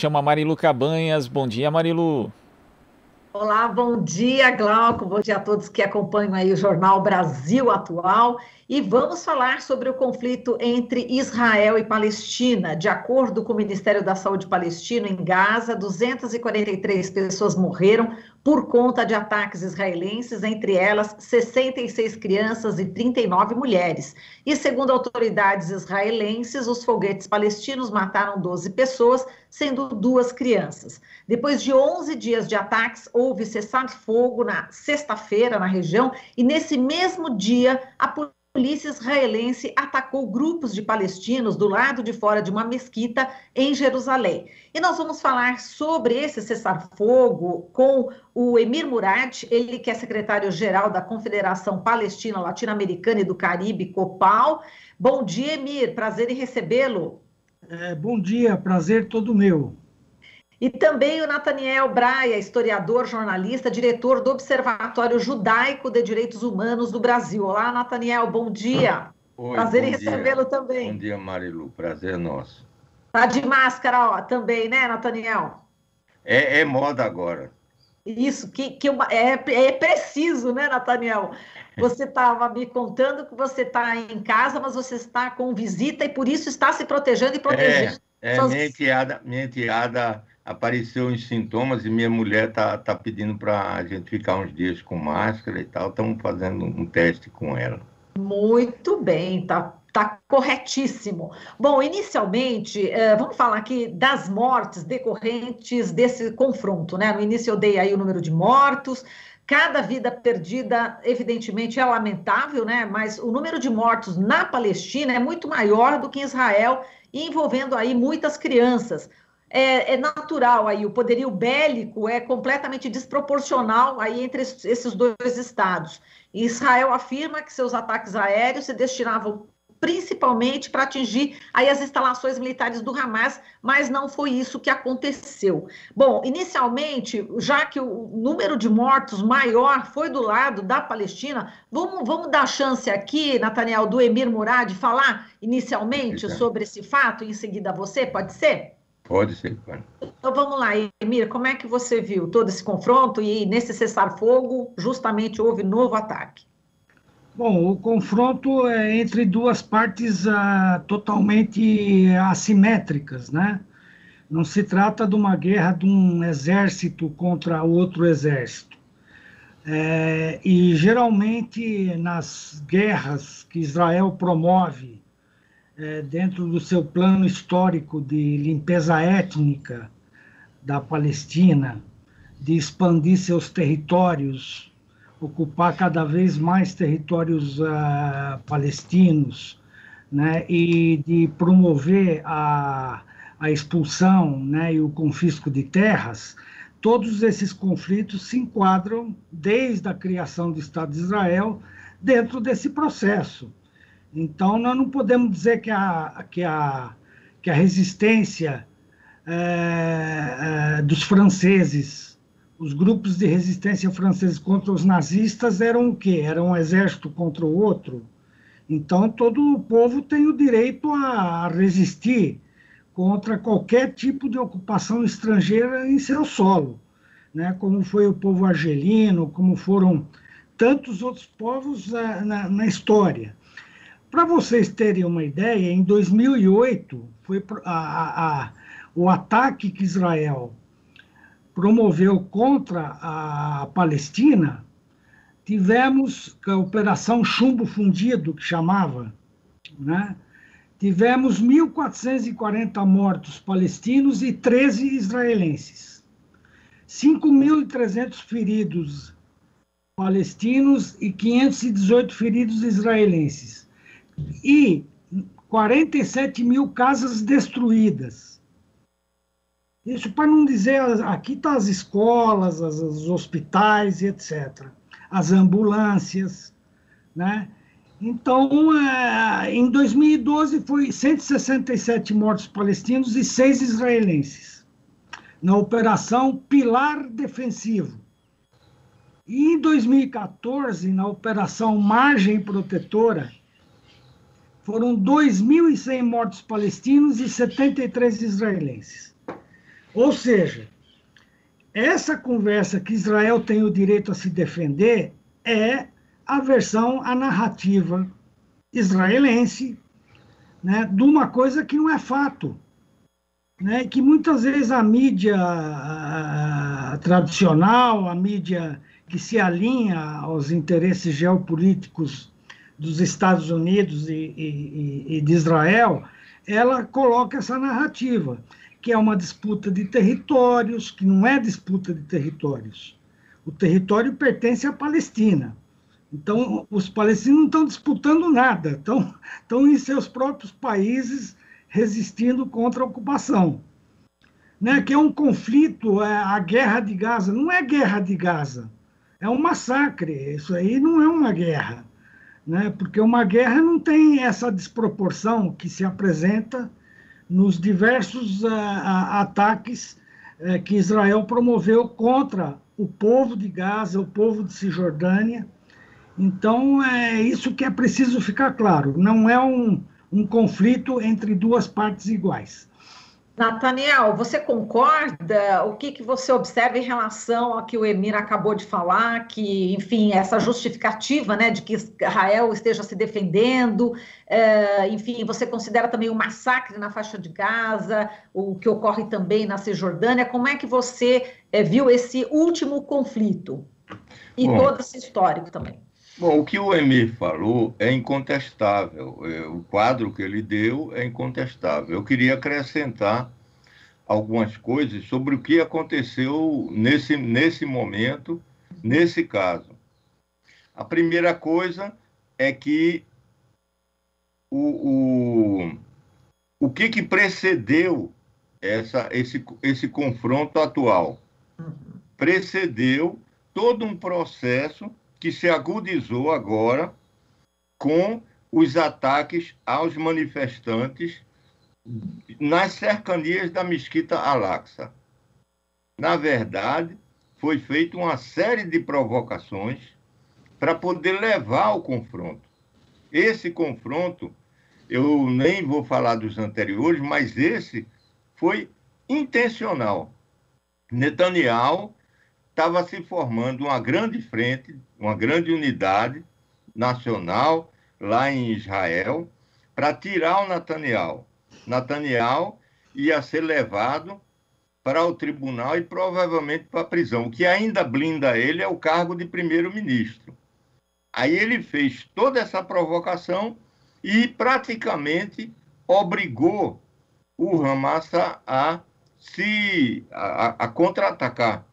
chama Marilu Cabanhas. Bom dia, Marilu. Olá, bom dia, Glauco. Bom dia a todos que acompanham aí o Jornal Brasil Atual. E vamos falar sobre o conflito entre Israel e Palestina. De acordo com o Ministério da Saúde palestino, em Gaza, 243 pessoas morreram por conta de ataques israelenses, entre elas 66 crianças e 39 mulheres. E segundo autoridades israelenses, os foguetes palestinos mataram 12 pessoas, sendo duas crianças. Depois de 11 dias de ataques, houve cessar-fogo na sexta-feira na região e nesse mesmo dia a polícia israelense atacou grupos de palestinos do lado de fora de uma mesquita em Jerusalém. E nós vamos falar sobre esse cessar-fogo com o Emir Murad, ele que é secretário-geral da Confederação Palestina Latino-Americana e do Caribe, COPAL. Bom dia, Emir, prazer em recebê-lo. Bom dia, prazer todo meu. E também o Nathaniel Braia, historiador, jornalista, diretor do Observatório Judaico de Direitos Humanos do Brasil. Olá, Nathaniel, bom dia. Oi, prazer bom em recebê-lo também. Bom dia, Marilu, prazer é nosso. Tá de máscara, ó, também, né, Nathaniel? É moda agora. Isso, é preciso, né, Nathaniel? Você estava me contando que você está em casa, mas você está com visita e por isso está se protegendo e protegendo. Minha enteada apareceu em sintomas e minha mulher tá pedindo para a gente ficar uns dias com máscara e tal. Estamos fazendo um teste com ela. Muito bem, tá corretíssimo. Bom, inicialmente, vamos falar aqui das mortes decorrentes desse confronto, né? No início eu dei aí o número de mortos. Cada vida perdida, evidentemente, é lamentável, né? Mas o número de mortos na Palestina é muito maior do que em Israel, envolvendo aí muitas crianças. É natural aí, o poderio bélico é completamente desproporcional aí entre esses dois estados. Israel afirma que seus ataques aéreos se destinavam principalmente para atingir aí as instalações militares do Hamas, mas não foi isso que aconteceu. Bom, inicialmente, já que o número de mortos maior foi do lado da Palestina, vamos dar chance aqui, Nathaniel, do Emir Murad, falar inicialmente sobre esse fato, e em seguida você, pode ser? Pode ser, pode. Então vamos lá, Emir, como é que você viu todo esse confronto e nesse cessar-fogo justamente houve novo ataque? Bom, o confronto é entre duas partes totalmente assimétricas, né? Não se trata de uma guerra de um exército contra outro exército. E geralmente nas guerras que Israel promove dentro do seu plano histórico de limpeza étnica da Palestina, de expandir seus territórios, ocupar cada vez mais territórios palestinos, né, e de promover a expulsão, né, e o confisco de terras, todos esses conflitos se enquadram, desde a criação do Estado de Israel, dentro desse processo. Então, nós não podemos dizer que a resistência dos franceses, os grupos de resistência franceses contra os nazistas eram o quê? Era um exército contra o outro. Então, todo o povo tem o direito a resistir contra qualquer tipo de ocupação estrangeira em seu solo, né? Como foi o povo argelino, como foram tantos outros povos na história. Para vocês terem uma ideia, em 2008, foi o ataque que Israel promoveu contra a Palestina. Tivemos a Operação Chumbo Fundido, que chamava, né? Tivemos 1.440 mortos palestinos e 13 israelenses. 5.300 feridos palestinos e 518 feridos israelenses. E 47 mil casas destruídas. Isso para não dizer, aqui estão as escolas, os hospitais e etc. As ambulâncias, né? Então, em 2012, foi 167 mortos palestinos e 6 israelenses, na Operação Pilar Defensivo. E em 2014, na Operação Margem Protetora, foram 2.100 mortos palestinos e 73 israelenses. Ou seja, essa conversa que Israel tem o direito a se defender é a versão, a narrativa israelense, né, de uma coisa que não é fato, né, que muitas vezes a mídia tradicional, a mídia que se alinha aos interesses geopolíticos dos Estados Unidos e de Israel, ela coloca essa narrativa, que é uma disputa de territórios, que não é disputa de territórios. O território pertence à Palestina. Então, os palestinos não estão disputando nada, estão em seus próprios países resistindo contra a ocupação. Né? Que é um conflito, a guerra de Gaza. Não é guerra de Gaza, é um massacre. Isso aí não é uma guerra. Né? Porque uma guerra não tem essa desproporção que se apresenta nos diversos ataques que Israel promoveu contra o povo de Gaza, o povo de Cisjordânia. Então, é isso que é preciso ficar claro. Não é um conflito entre duas partes iguais. Nathaniel, você concorda? O que você observa em relação ao que o Emir acabou de falar, que, enfim, essa justificativa, né, de que Israel esteja se defendendo, enfim, você considera também o massacre na faixa de Gaza, o que ocorre também na Cisjordânia? Como é que você viu esse último conflito e todo esse histórico também? Bom, o que o Emir falou é incontestável. O quadro que ele deu é incontestável. Eu queria acrescentar algumas coisas sobre o que aconteceu nesse momento, nesse caso. A primeira coisa é que o que precedeu esse confronto atual? Precedeu todo um processo que se agudizou agora com os ataques aos manifestantes nas cercanias da Mesquita Al-Aqsa. Na verdade, foi feita uma série de provocações para poder levar ao confronto. Esse confronto, eu nem vou falar dos anteriores, mas esse foi intencional. Netanyahu estava se formando uma grande frente, uma grande unidade nacional lá em Israel para tirar o Netanyahu. Netanyahu ia ser levado para o tribunal e provavelmente para a prisão. O que ainda blinda ele é o cargo de primeiro-ministro. Aí ele fez toda essa provocação e praticamente obrigou o Hamas a contra-atacar.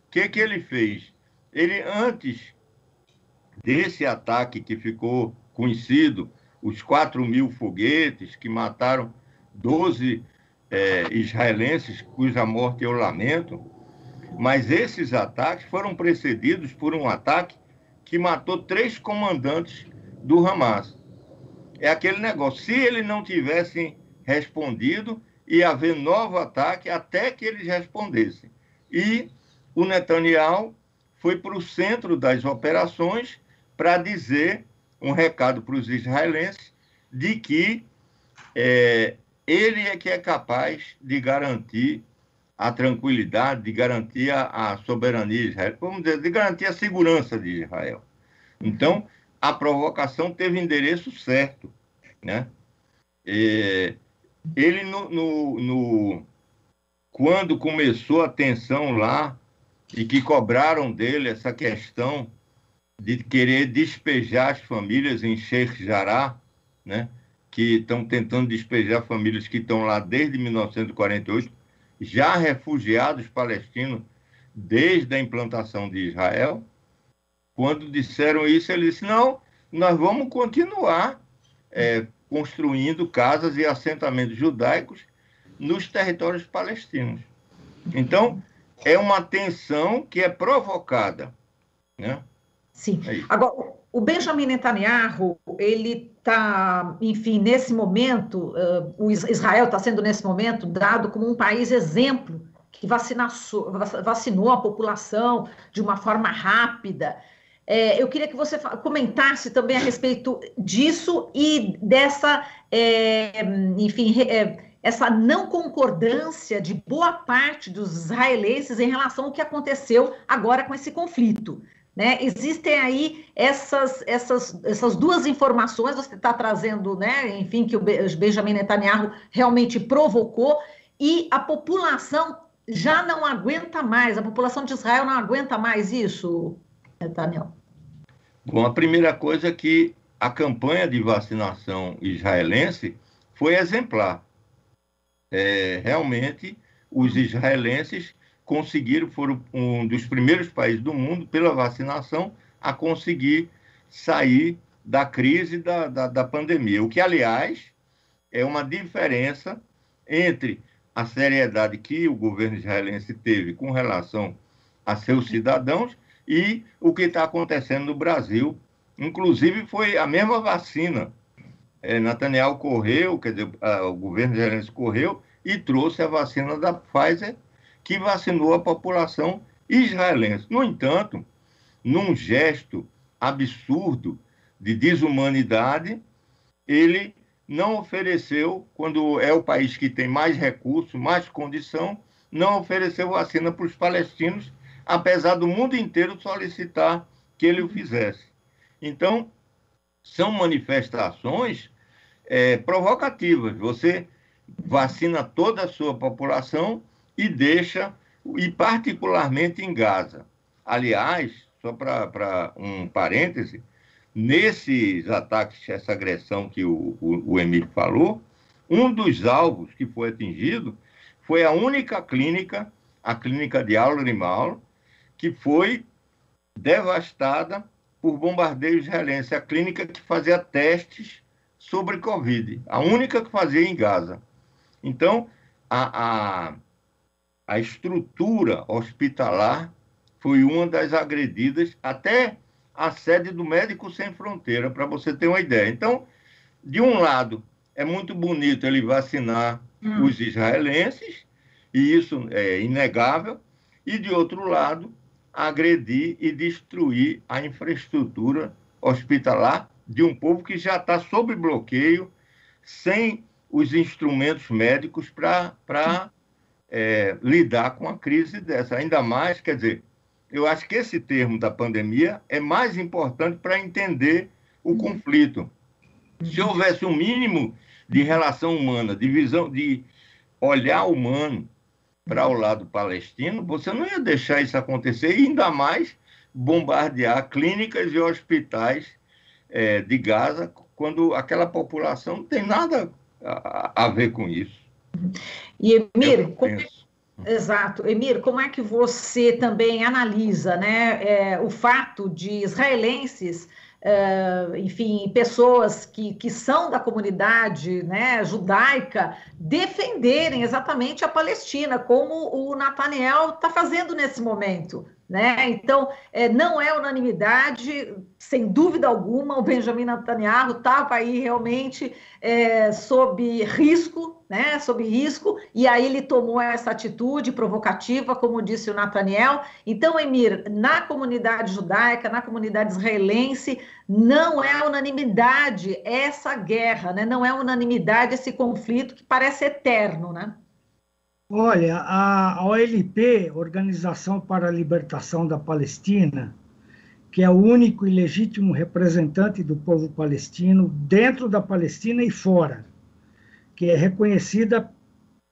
O que ele fez? Ele, antes desse ataque que ficou conhecido, os 4.000 foguetes que mataram 12 israelenses, cuja morte eu lamento, mas esses ataques foram precedidos por um ataque que matou 3 comandantes do Hamas. É aquele negócio, se eles não tivessem respondido, ia haver novo ataque até que eles respondessem. E o Netanyahu foi para o centro das operações para dizer um recado para os israelenses de que ele é que é capaz de garantir a tranquilidade, de garantir a soberania de Israel, vamos dizer, de garantir a segurança de Israel. Então, a provocação teve endereço certo, né? Ele, quando começou a tensão lá, e que cobraram dele essa questão de querer despejar as famílias em Sheikh Jarrah, né? Que estão tentando despejar famílias que estão lá desde 1948, já refugiados palestinos desde a implantação de Israel. Quando disseram isso, ele disse, não, nós vamos continuar construindo casas e assentamentos judaicos nos territórios palestinos. Então, é uma tensão que é provocada, né? Sim. Agora, o Benjamin Netanyahu, ele está, enfim, nesse momento, o Israel está sendo, nesse momento, dado como um país exemplo que vacinou a população de uma forma rápida. Eu queria que você comentasse também a respeito disso e dessa, enfim, essa não concordância de boa parte dos israelenses em relação ao que aconteceu agora com esse conflito, né? Existem aí essas duas informações, você está trazendo, né, enfim, que o Benjamin Netanyahu realmente provocou, e a população já não aguenta mais, a população de Israel não aguenta mais isso, Netanyahu? Bom, a primeira coisa é que a campanha de vacinação israelense foi exemplar. Realmente, os israelenses conseguiram, foram um dos primeiros países do mundo, pela vacinação, a conseguir sair da crise da pandemia. O que, aliás, é uma diferença entre a seriedade que o governo israelense teve com relação a seus cidadãos e o que está acontecendo no Brasil. Inclusive, foi a mesma vacina. Netanyahu correu, quer dizer, o governo israelense correu e trouxe a vacina da Pfizer, que vacinou a população israelense. No entanto, num gesto absurdo de desumanidade, ele não ofereceu, quando é o país que tem mais recursos, mais condição, não ofereceu vacina para os palestinos, apesar do mundo inteiro solicitar que ele o fizesse. Então, são manifestações provocativas. Você vacina toda a sua população e deixa, e particularmente em Gaza. Aliás, só para um parêntese, nesses ataques, essa agressão que o Emílio falou, um dos alvos que foi atingido foi a única clínica, a clínica de Al-Rimal, que foi devastada por bombardeio israelense, a clínica que fazia testes sobre Covid, a única que fazia em Gaza. Então, a estrutura hospitalar foi uma das agredidas, até a sede do Médicos Sem Fronteira, para você ter uma ideia. Então, de um lado, é muito bonito ele vacinar os israelenses, e isso é inegável, e de outro lado, agredir e destruir a infraestrutura hospitalar de um povo que já está sob bloqueio, sem os instrumentos médicos para lidar com a crise dessa. Ainda mais, quer dizer, eu acho que esse termo da pandemia é mais importante para entender o conflito. Se houvesse um mínimo de relação humana, de visão, de olhar humano para o lado palestino, você não ia deixar isso acontecer, e ainda mais bombardear clínicas e hospitais de Gaza, quando aquela população não tem nada a ver com isso. E, Emir, exato. Emir, como é que você também analisa, né, o fato de israelenses, enfim, pessoas que são da comunidade, né, judaica, defenderem exatamente a Palestina, como o Netanyahu está fazendo nesse momento, né? Então, não é unanimidade, sem dúvida alguma, o Benjamin Netanyahu estava aí realmente sob risco, né? Sob risco, e aí ele tomou essa atitude provocativa, como disse o Netanyahu. Então, Emir, na comunidade judaica, na comunidade israelense, não é unanimidade essa guerra, né? Não é unanimidade esse conflito que parece eterno, né? Olha, a OLP, Organização para a Libertação da Palestina, que é o único e legítimo representante do povo palestino dentro da Palestina e fora, que é reconhecida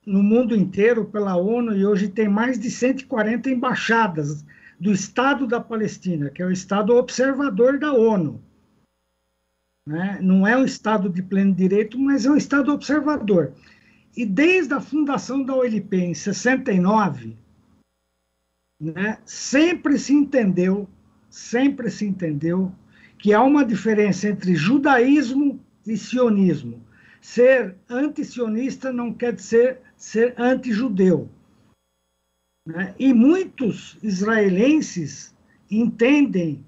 no mundo inteiro pela ONU, e hoje tem mais de 140 embaixadas do Estado da Palestina, que é o Estado observador da ONU. Né? Não é um Estado de pleno direito, mas é um Estado observador. E desde a fundação da OLP, em 69, né, sempre se entendeu que há uma diferença entre judaísmo e sionismo. Ser anti-sionista não quer dizer ser anti-judeu. Né? E muitos israelenses entendem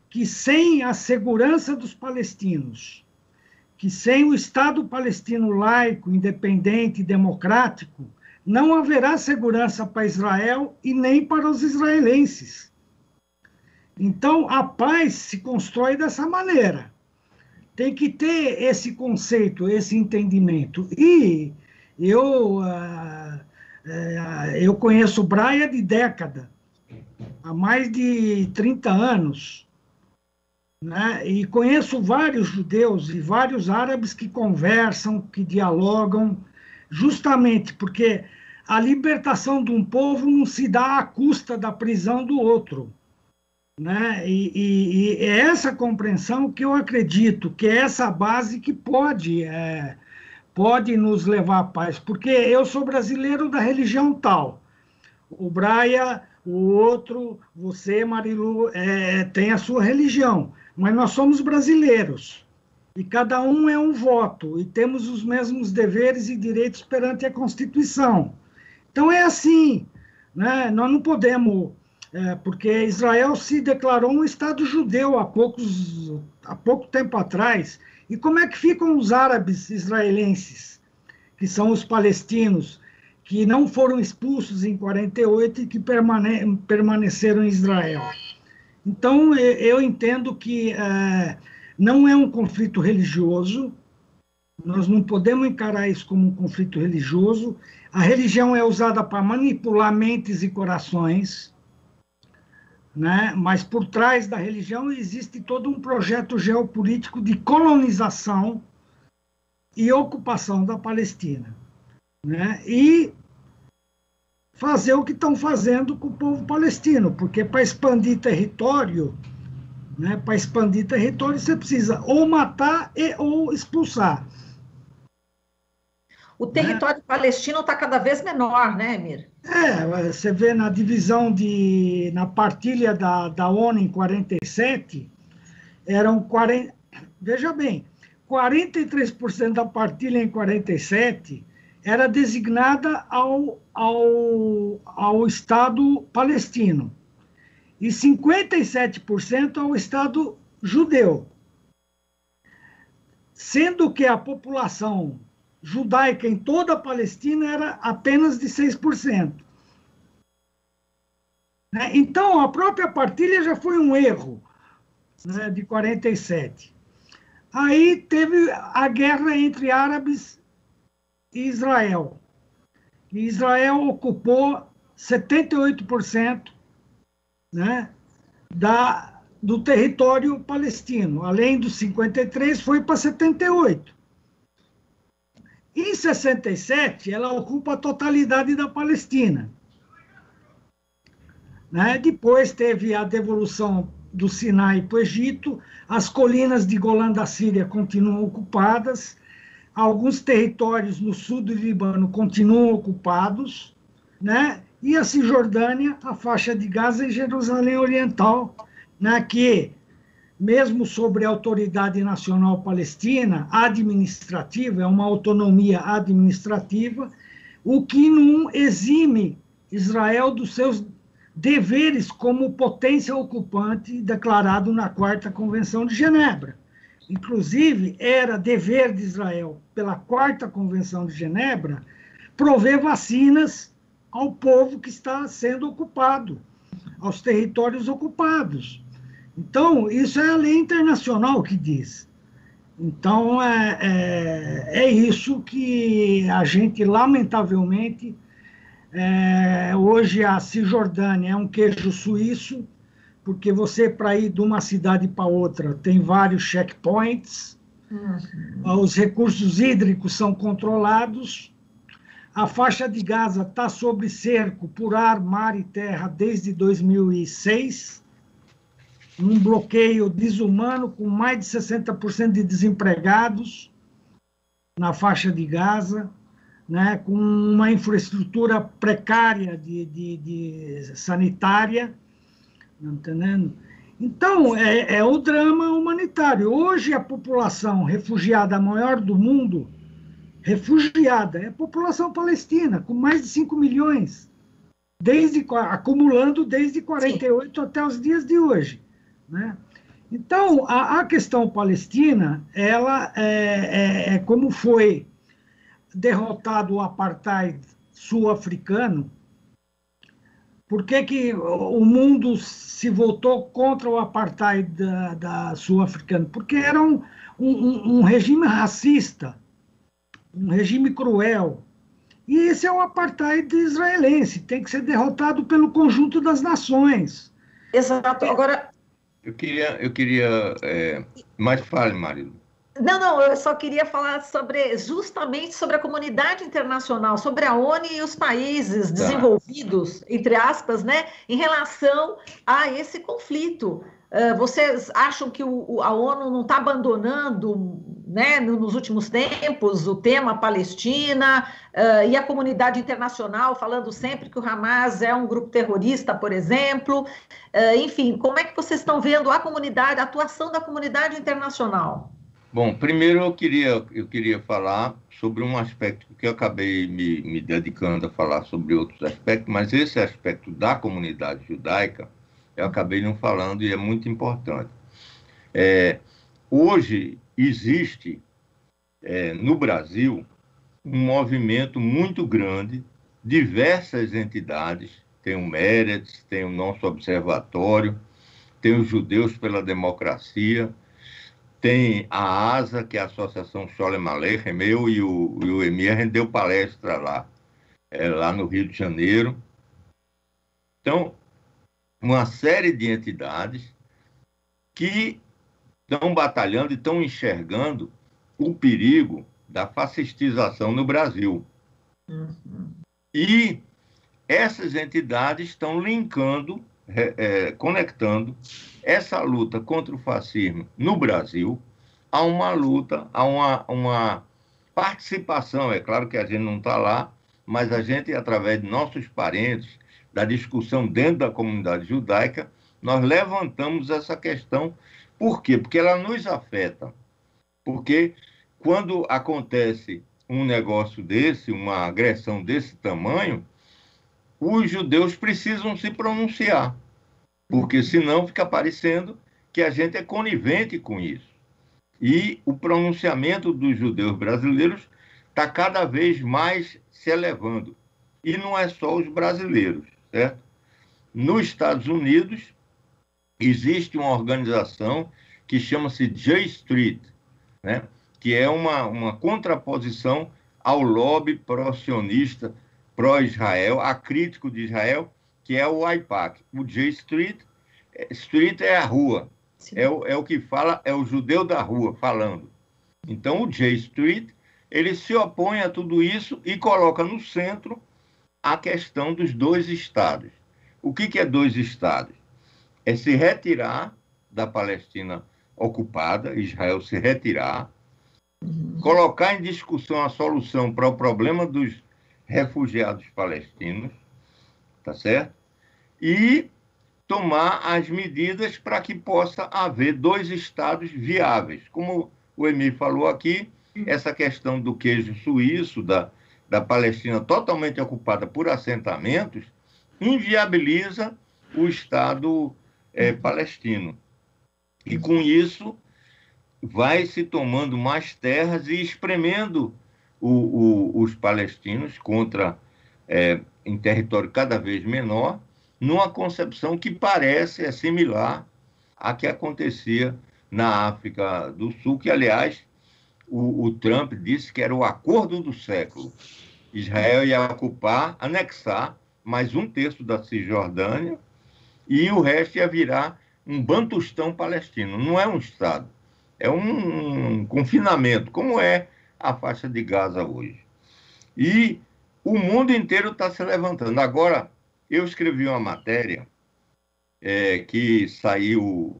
que sem a segurança dos palestinos, que sem o Estado palestino laico, independente e democrático, não haverá segurança para Israel e nem para os israelenses. Então, a paz se constrói dessa maneira. Tem que ter esse conceito, esse entendimento. E Eu conheço Braia de década, há mais de 30 anos, né? E conheço vários judeus e vários árabes que conversam, que dialogam, justamente porque a libertação de um povo não se dá à custa da prisão do outro, né? E é essa compreensão que eu acredito que é essa base que pode nos levar à paz, porque eu sou brasileiro da religião tal, o Braia, o outro, você, Marilu, tem a sua religião, mas nós somos brasileiros, e cada um é um voto, e temos os mesmos deveres e direitos perante a Constituição. Então é assim, né? Nós não podemos, porque Israel se declarou um Estado judeu há pouco tempo atrás, e como é que ficam os árabes israelenses, que são os palestinos, que não foram expulsos em 48 e que permaneceram em Israel? Então, eu entendo que não é um conflito religioso, nós não podemos encarar isso como um conflito religioso. A religião é usada para manipular mentes e corações, né? Mas por trás da religião existe todo um projeto geopolítico de colonização e ocupação da Palestina, né? E fazer o que estão fazendo com o povo palestino, porque para expandir território, né, você precisa ou matar ou expulsar. O território palestino está cada vez menor, né, Emir? Você vê na divisão, na partilha da ONU em 47, eram 40, veja bem, 43% da partilha em 47 era designada ao Estado palestino e 57% ao Estado judeu, sendo que a população judaica em toda a Palestina era apenas de 6%. Então, a própria partilha já foi um erro, né, de 47. Aí teve a guerra entre árabes e Israel. E Israel ocupou 78%, né, do território palestino. Além dos 53%, foi para 78%. Em 67, ela ocupa a totalidade da Palestina, né? Depois teve a devolução do Sinai para o Egito, as colinas de Golã da Síria continuam ocupadas, alguns territórios no sul do Líbano continuam ocupados, né? E a Cisjordânia, a faixa de Gaza e Jerusalém Oriental, né, que, mesmo sobre a Autoridade Nacional Palestina, administrativa, é uma autonomia administrativa, o que não exime Israel dos seus deveres como potência ocupante declarado na 4ª Convenção de Genebra. Inclusive, era dever de Israel, pela 4ª Convenção de Genebra, prover vacinas ao povo que está sendo ocupado, aos territórios ocupados. Então, isso é a lei internacional que diz. Então, é isso que a gente, lamentavelmente, hoje a Cisjordânia é um queijo suíço, porque você, para ir de uma cidade para outra, tem vários checkpoints, os recursos hídricos são controlados, a faixa de Gaza está sob cerco por ar, mar e terra desde 2006, um bloqueio desumano com mais de 60% de desempregados na faixa de Gaza, né, com uma infraestrutura precária de sanitária, não entendendo? Então, é o drama humanitário. Hoje, a população refugiada maior do mundo, refugiada, é a população palestina, com mais de 5 milhões, acumulando desde 48 Sim. até os dias de hoje, né? Então, a questão palestina, ela como foi derrotado o apartheid sul-africano, por que o mundo se voltou contra o apartheid da sul-africano? Porque era um regime racista, um regime cruel, E esse é o apartheid israelense, tem que ser derrotado pelo conjunto das nações. Exato. Agora... Eu queria mas fale, Marilu. Não, eu só queria falar justamente sobre a comunidade internacional, sobre a ONU e os países desenvolvidos, entre aspas, né, em relação a esse conflito. Vocês acham que a ONU não está abandonando, né, nos últimos tempos, o tema Palestina, e a comunidade internacional falando sempre que o Hamas é um grupo terrorista, por exemplo? Enfim, como é que vocês estão vendo a atuação da comunidade internacional? Bom, primeiro eu queria falar sobre um aspecto que eu acabei me dedicando a falar sobre outros aspectos, mas esse aspecto da comunidade judaica eu acabei não falando e é muito importante. Hoje existe no Brasil um movimento muito grande, diversas entidades, tem o Meretz, tem o nosso observatório, tem os Judeus pela Democracia, tem a ASA, que é a Associação Sholem Aleichem, eu e o Emir, a gente deu palestra lá no Rio de Janeiro. Então, uma série de entidades que estão batalhando e estão enxergando o perigo da fascistização no Brasil. Uhum. E essas entidades estão linkando, conectando essa luta contra o fascismo no Brasil a uma luta, a uma participação. É claro que a gente não está lá, mas a gente, através de nossos parentes, da discussão dentro da comunidade judaica, nós levantamos essa questão. Por quê? Porque ela nos afeta. Porque quando acontece um negócio desse, uma agressão desse tamanho, os judeus precisam se pronunciar, porque senão fica parecendo que a gente é conivente com isso. E o pronunciamento dos judeus brasileiros está cada vez mais se elevando. E não é só os brasileiros, certo? Nos Estados Unidos, existe uma organização que chama-se J Street, né? Que é uma contraposição ao lobby pró-sionista, pró-Israel, acrítico de Israel, que é o AIPAC. O J Street, Street é a rua, é o que fala, é o judeu da rua falando. Então, o J Street, ele se opõe a tudo isso e coloca no centro a questão dos dois estados. O que é dois estados? É se retirar da Palestina ocupada, Israel se retirar, colocar em discussão a solução para o problema dos refugiados palestinos, tá certo? E tomar as medidas para que possa haver dois estados viáveis. Como o Emir falou aqui, essa questão do queijo suíço, da Palestina totalmente ocupada por assentamentos, inviabiliza o Estado palestino. E, com isso, vai se tomando mais terras e espremendo os palestinos em território cada vez menor, numa concepção que parece similar à que acontecia na África do Sul, que, aliás, o Trump disse que era o acordo do século. Israel ia ocupar, anexar mais 1/3 da Cisjordânia e o resto ia virar um Bantustão palestino. Não é um Estado, é um confinamento, como é a faixa de Gaza hoje. E o mundo inteiro está se levantando. Agora, eu escrevi uma matéria que saiu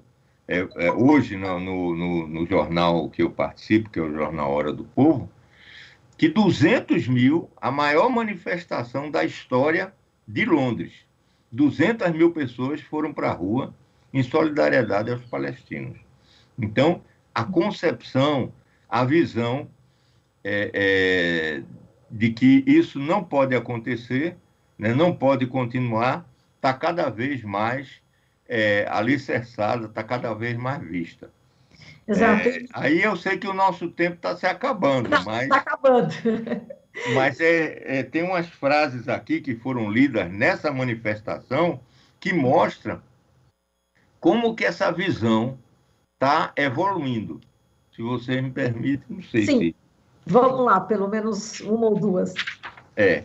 hoje no jornal que eu participo, que é o Jornal Hora do Povo, que 200 mil, a maior manifestação da história de Londres. 200 mil pessoas foram para a rua em solidariedade aos palestinos. Então, a concepção, a visão de que isso não pode acontecer, né, não pode continuar, está cada vez mais alicerçada, está cada vez mais vista. Exato. Aí eu sei que o nosso tempo está se acabando, mas... Está acabando. Mas tem umas frases aqui que foram lidas nessa manifestação que mostram como que essa visão está evoluindo. Se você me permite, não sei Sim. se... Vamos lá, pelo menos uma ou duas. É.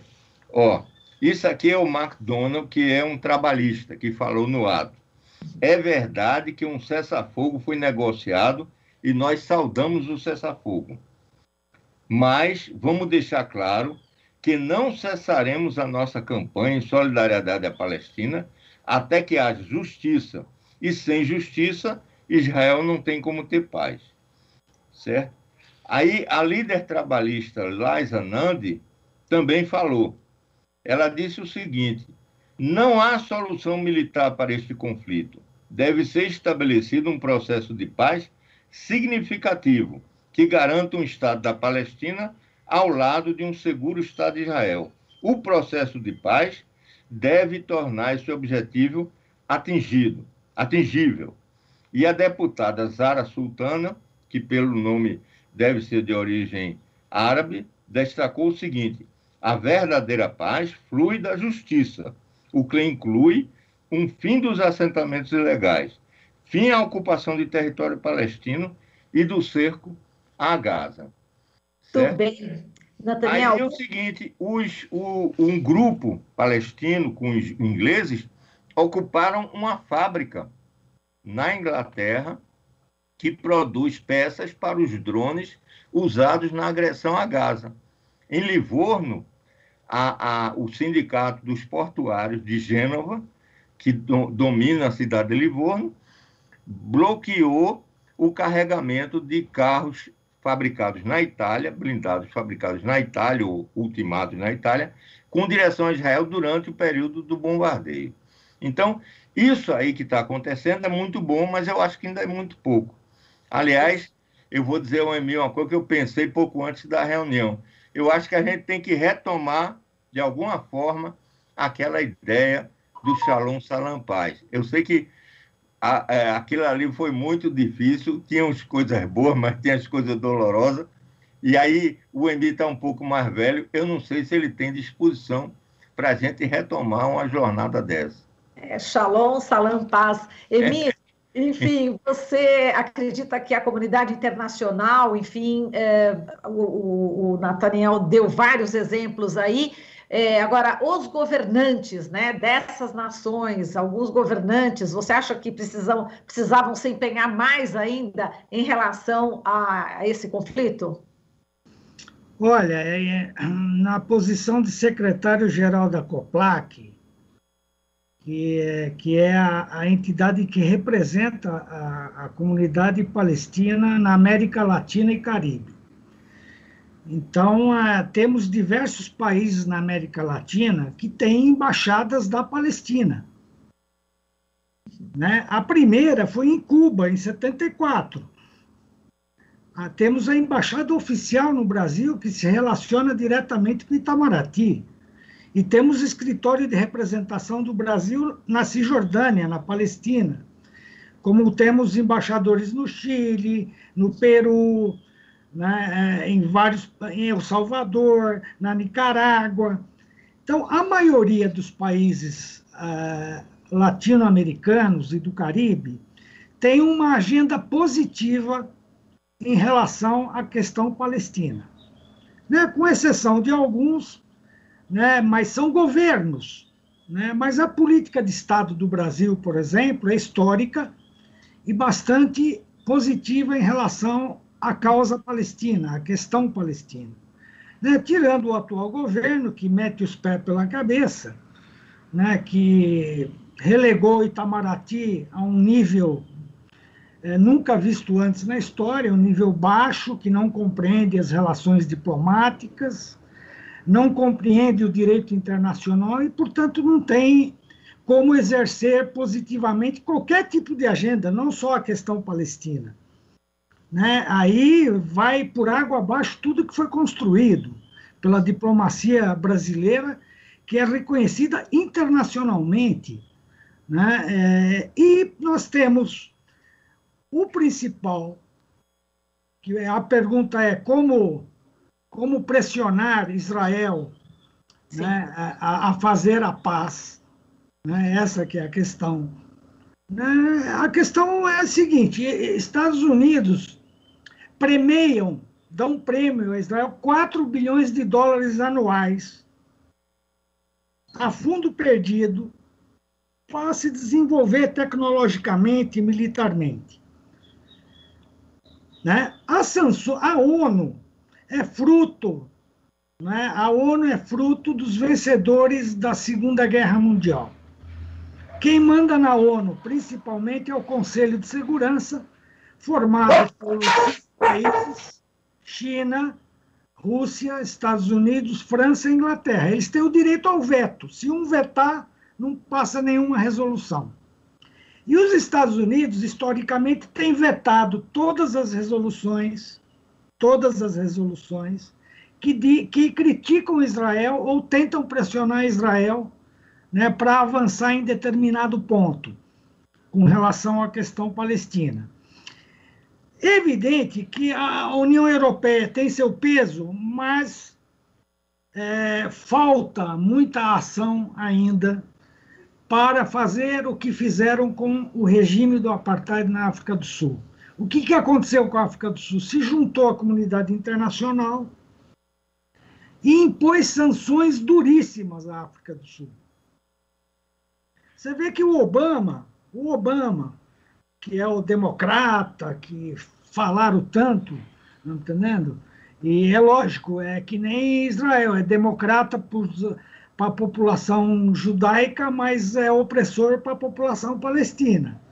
Ó, isso aqui é o McDonald, que é um trabalhista, que falou no ato. É verdade que um cessar-fogo foi negociado e nós saudamos o cessar-fogo. Mas vamos deixar claro que não cessaremos a nossa campanha em solidariedade à Palestina até que haja justiça. E sem justiça, Israel não tem como ter paz. Certo? Aí a líder trabalhista Liza Nandi também falou. Ela disse o seguinte: não há solução militar para este conflito. Deve ser estabelecido um processo de paz significativo que garanta um Estado da Palestina ao lado de um seguro Estado de Israel. O processo de paz deve tornar esse objetivo atingível. E a deputada Zara Sultana, que pelo nome deve ser de origem árabe, destacou o seguinte: a verdadeira paz flui da justiça, o que inclui um fim dos assentamentos ilegais, fim à ocupação de território palestino e do cerco a Gaza. Tudo bem. Nathaniel. Aí é o seguinte, um grupo palestino com os ingleses ocuparam uma fábrica na Inglaterra que produz peças para os drones usados na agressão a Gaza. Em Livorno, o Sindicato dos Portuários de Gênova, que domina a cidade de Livorno, bloqueou o carregamento de carros fabricados na Itália, blindados fabricados na Itália, ou ultimados na Itália, com direção a Israel durante o período do bombardeio. Então, isso aí que está acontecendo é muito bom, mas eu acho que ainda é muito pouco. Aliás, eu vou dizer ao Emil uma coisa que eu pensei pouco antes da reunião. Eu acho que a gente tem que retomar, de alguma forma, aquela ideia do Shalom Salam Paz. Eu sei que aquilo ali foi muito difícil, tinha as coisas boas, mas tinha as coisas dolorosas. E aí o Emil está um pouco mais velho, eu não sei se ele tem disposição para a gente retomar uma jornada dessa. Shalom, Salam, paz. Emil, enfim, você acredita que a comunidade internacional, enfim, o Nathaniel deu vários exemplos aí. Agora, os governantes, né, dessas nações, alguns governantes, você acha que precisavam se empenhar mais ainda em relação a esse conflito? Olha, na posição de secretário-geral da COPLAC, que é a entidade que representa a comunidade palestina na América Latina e Caribe. Então, temos diversos países na América Latina que têm embaixadas da Palestina. Né? A primeira foi em Cuba, em 74. Temos a embaixada oficial no Brasil, que se relaciona diretamente com Itamaraty. E temos o escritório de representação do Brasil na Cisjordânia, na Palestina. Como temos embaixadores no Chile, no Peru, né, em El Salvador, na Nicarágua. Então, a maioria dos países latino-americanos e do Caribe tem uma agenda positiva em relação à questão palestina, né, com exceção de alguns, né, mas são governos. Né, mas a política de Estado do Brasil, por exemplo, é histórica e bastante positiva em relação à causa palestina, à questão palestina. Né, tirando o atual governo, que mete os pés pela cabeça, né, que relegou Itamaraty a um nível nunca visto antes na história, um nível baixo, que não compreende as relações diplomáticas, não compreende o direito internacional e, portanto, não tem como exercer positivamente qualquer tipo de agenda, não só a questão palestina. Né? Aí vai por água abaixo tudo que foi construído pela diplomacia brasileira, que é reconhecida internacionalmente. Né? E nós temos o principal, que a pergunta é como pressionar Israel, né, a fazer a paz. Né? Essa que é a questão. A questão é a seguinte: Estados Unidos dão prêmio a Israel $4 bilhões anuais a fundo perdido para se desenvolver tecnologicamente e militarmente. Né? A ONU é fruto, né? A ONU é fruto dos vencedores da Segunda Guerra Mundial. Quem manda na ONU, principalmente, é o Conselho de Segurança, formado por 5 países: China, Rússia, Estados Unidos, França e Inglaterra. Eles têm o direito ao veto. Se um vetar, não passa nenhuma resolução. E os Estados Unidos, historicamente, têm vetado todas as resoluções que criticam Israel ou tentam pressionar Israel, né, para avançar em determinado ponto com relação à questão palestina. É evidente que a União Europeia tem seu peso, mas falta muita ação ainda para fazer o que fizeram com o regime do apartheid na África do Sul. O que aconteceu com a África do Sul? Se juntou à comunidade internacional e impôs sanções duríssimas à África do Sul. Você vê que o Obama, que é o democrata, que falaram tanto, não entendendo? E é lógico, é que nem Israel, é democrata para a população judaica, mas é opressor para a população palestina.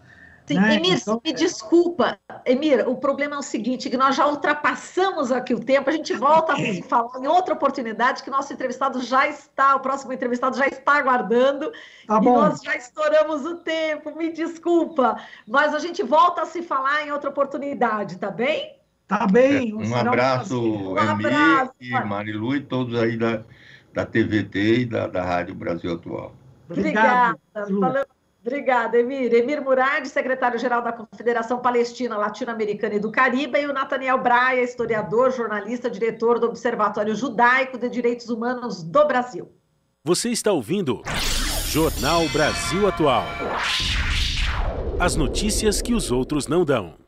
Sim, né? Emir, Então, me desculpa, Emir, o problema é o seguinte, que nós já ultrapassamos aqui o tempo, a gente volta a se falar em outra oportunidade, que nosso entrevistado já está, o próximo entrevistado já está aguardando, Tá e bom. nós já estouramos o tempo, me desculpa, mas a gente volta a se falar em outra oportunidade, tá bem? Tá bem. Um abraço, Emir e Marilu e todos aí da TVT e da Rádio Brasil Atual. Obrigado. Obrigada, Emir. Emir Murad, secretário-geral da Confederação Palestina Latino-Americana e do Caribe, e o Nathaniel Braia, historiador, jornalista, diretor do Observatório Judaico de Direitos Humanos do Brasil. Você está ouvindo Jornal Brasil Atual. As notícias que os outros não dão.